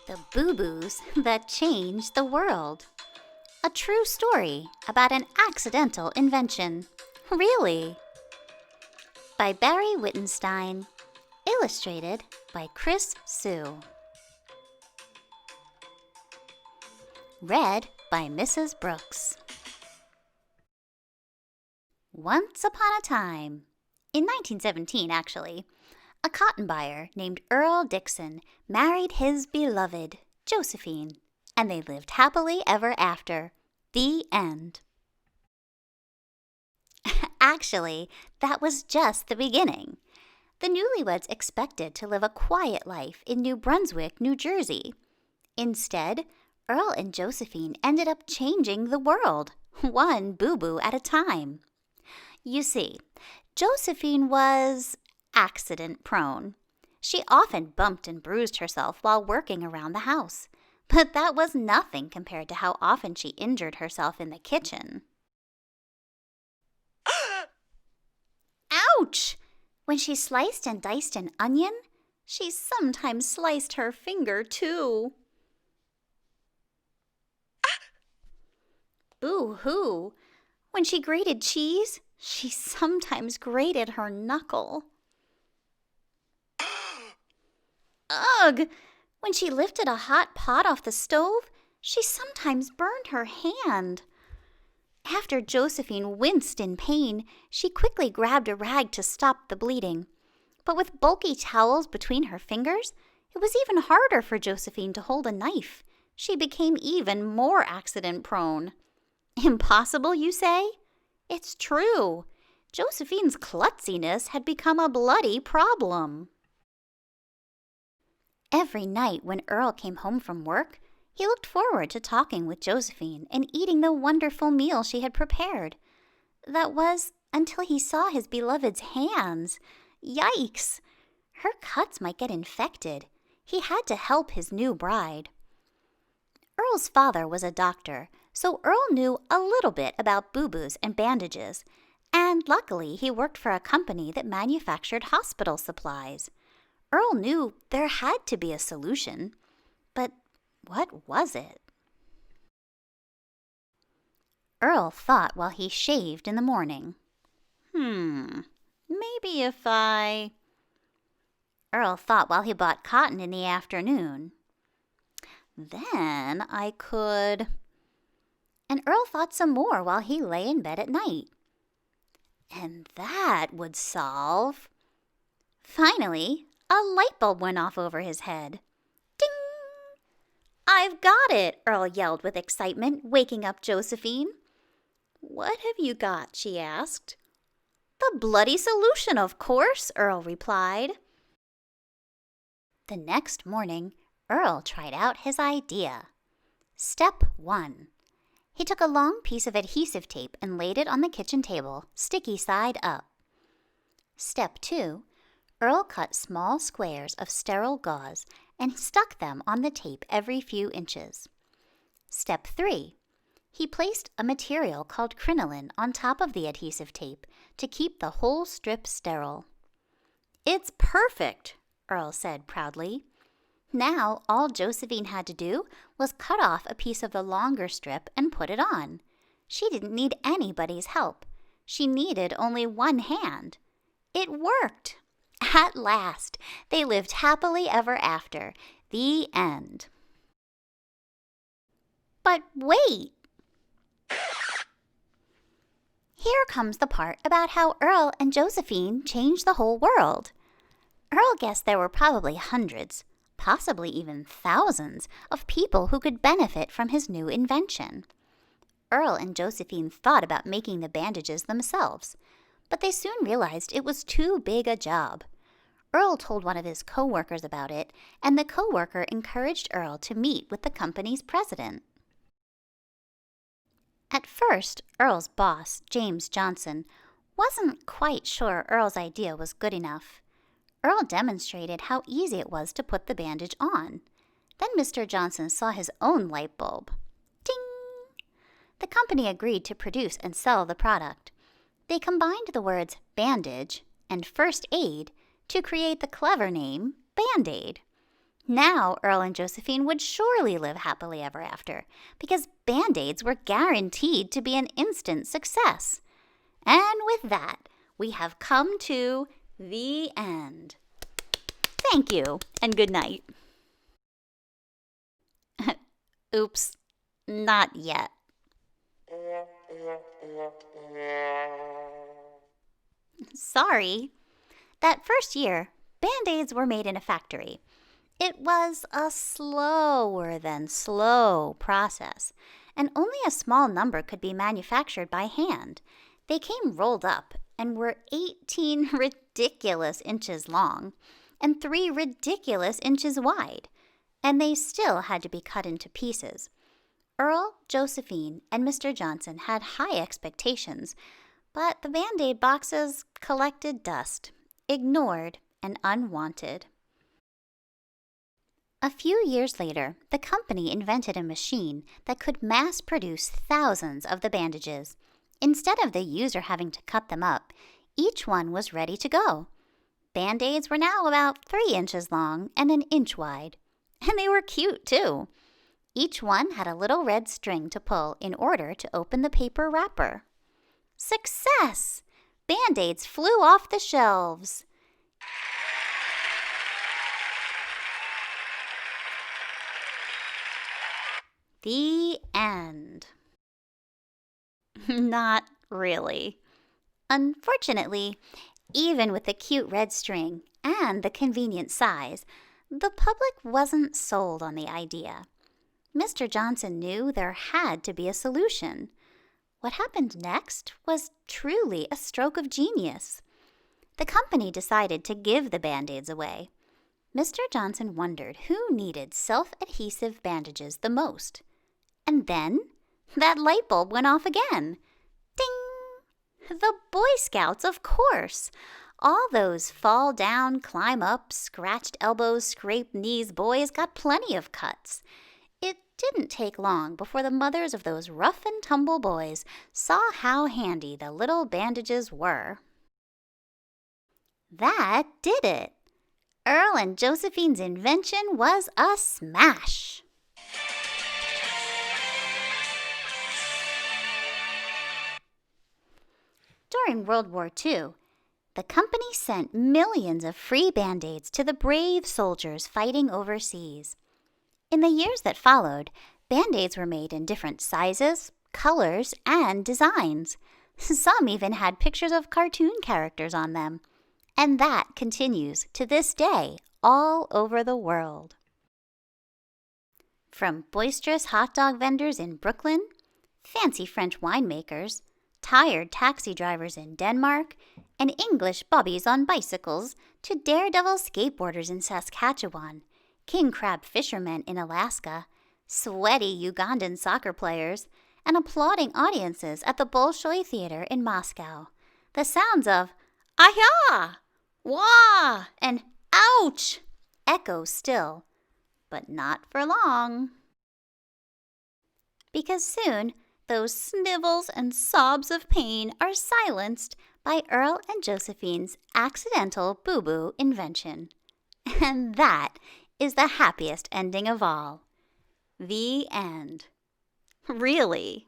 The Boo-Boos That Changed the World. A true story about an accidental invention. Really? By Barry Wittenstein. Illustrated by Chris Sue. Read by Mrs. Brooks. Once upon a time, in 1917 actually, a cotton buyer named Earl Dixon married his beloved, Josephine, and they lived happily ever after. The end. Actually, that was just the beginning. The newlyweds expected to live a quiet life in New Brunswick, New Jersey. Instead, Earl and Josephine ended up changing the world, one boo-boo at a time. You see, Josephine was accident-prone. She often bumped and bruised herself while working around the house, but that was nothing compared to how often she injured herself in the kitchen. Ouch! When she sliced and diced an onion, she sometimes sliced her finger too. Boo-hoo! When she grated cheese, she sometimes grated her knuckle. Ugh! When she lifted a hot pot off the stove, she sometimes burned her hand. After Josephine winced in pain, she quickly grabbed a rag to stop the bleeding. But with bulky towels between her fingers, it was even harder for Josephine to hold a knife. She became even more accident-prone. Impossible, you say? It's true. Josephine's klutziness had become a bloody problem. Every night when Earl came home from work, he looked forward to talking with Josephine and eating the wonderful meal she had prepared. That was until he saw his beloved's hands. Yikes! Her cuts might get infected. He had to help his new bride. Earl's father was a doctor, so Earl knew a little bit about boo-boos and bandages, and luckily he worked for a company that manufactured hospital supplies. Earl knew there had to be a solution, but what was it? Earl thought while he shaved in the morning. Maybe if I... Earl thought while he bought cotton in the afternoon. Then I could... And Earl thought some more while he lay in bed at night. And that would solve... Finally, a light bulb went off over his head. Ding! I've got it, Earl yelled with excitement, waking up Josephine. What have you got? She asked. The bloody solution, of course, Earl replied. The next morning, Earl tried out his idea. Step 1. He took a long piece of adhesive tape and laid it on the kitchen table, sticky side up. Step 2. Earl cut small squares of sterile gauze and stuck them on the tape every few inches. Step 3. He placed a material called crinoline on top of the adhesive tape to keep the whole strip sterile. It's perfect, Earl said proudly. Now all Josephine had to do was cut off a piece of the longer strip and put it on. She didn't need anybody's help. She needed only one hand. It worked. At last, they lived happily ever after. The end. But wait! Here comes the part about how Earl and Josephine changed the whole world. Earl guessed there were probably hundreds, possibly even thousands, of people who could benefit from his new invention. Earl and Josephine thought about making the bandages themselves, but they soon realized it was too big a job. Earl told one of his co-workers about it, and the co-worker encouraged Earl to meet with the company's president. At first, Earl's boss, James Johnson, wasn't quite sure Earl's idea was good enough. Earl demonstrated how easy it was to put the bandage on. Then Mr. Johnson saw his own light bulb. Ding! The company agreed to produce and sell the product. They combined the words bandage and first aid to create the clever name Band-Aid. Now Earl and Josephine would surely live happily ever after, because Band-Aids were guaranteed to be an instant success. And with that, we have come to the end. Thank you, and good night. Oops, not yet. Sorry. That first year, Band-Aids were made in a factory. It was a slower than slow process, and only a small number could be manufactured by hand. They came rolled up and were 18 ridiculous inches long and 3 ridiculous inches wide, and they still had to be cut into pieces. Earl, Josephine, and Mr. Johnson had high expectations, but the Band-Aid boxes collected dust, ignored and unwanted. A few years later, the company invented a machine that could mass produce thousands of the bandages. Instead of the user having to cut them up, each one was ready to go. Band-Aids were now about 3 inches long and an inch wide. And they were cute, too. Each one had a little red string to pull in order to open the paper wrapper. Success! Band-Aids flew off the shelves. The end. Not really. Unfortunately, even with the cute red string and the convenient size, the public wasn't sold on the idea. Mr. Johnson knew there had to be a solution. What happened next was truly a stroke of genius. The company decided to give the Band-Aids away. Mr. Johnson wondered who needed self-adhesive bandages the most. And then that light bulb went off again. Ding! The Boy Scouts, of course. All those fall down, climb up, scratched elbows, scraped knees boys got plenty of cuts. It didn't take long before the mothers of those rough and tumble boys saw how handy the little bandages were. That did it. Earl and Josephine's invention was a smash. During World War II, the company sent millions of free Band-Aids to the brave soldiers fighting overseas. In the years that followed, Band-Aids were made in different sizes, colors, and designs. Some even had pictures of cartoon characters on them. And that continues to this day all over the world. From boisterous hot dog vendors in Brooklyn, fancy French winemakers, tired taxi drivers in Denmark, and English bobbies on bicycles, to daredevil skateboarders in Saskatchewan, king crab fishermen in Alaska, sweaty Ugandan soccer players, and applauding audiences at the Bolshoi Theater in Moscow. The sounds of "Aha!" "Wah!" and "Ouch!" echo still, but not for long. Because soon, those snivels and sobs of pain are silenced by Earl and Josephine's accidental boo-boo invention. And that is the happiest ending of all. The end. Really.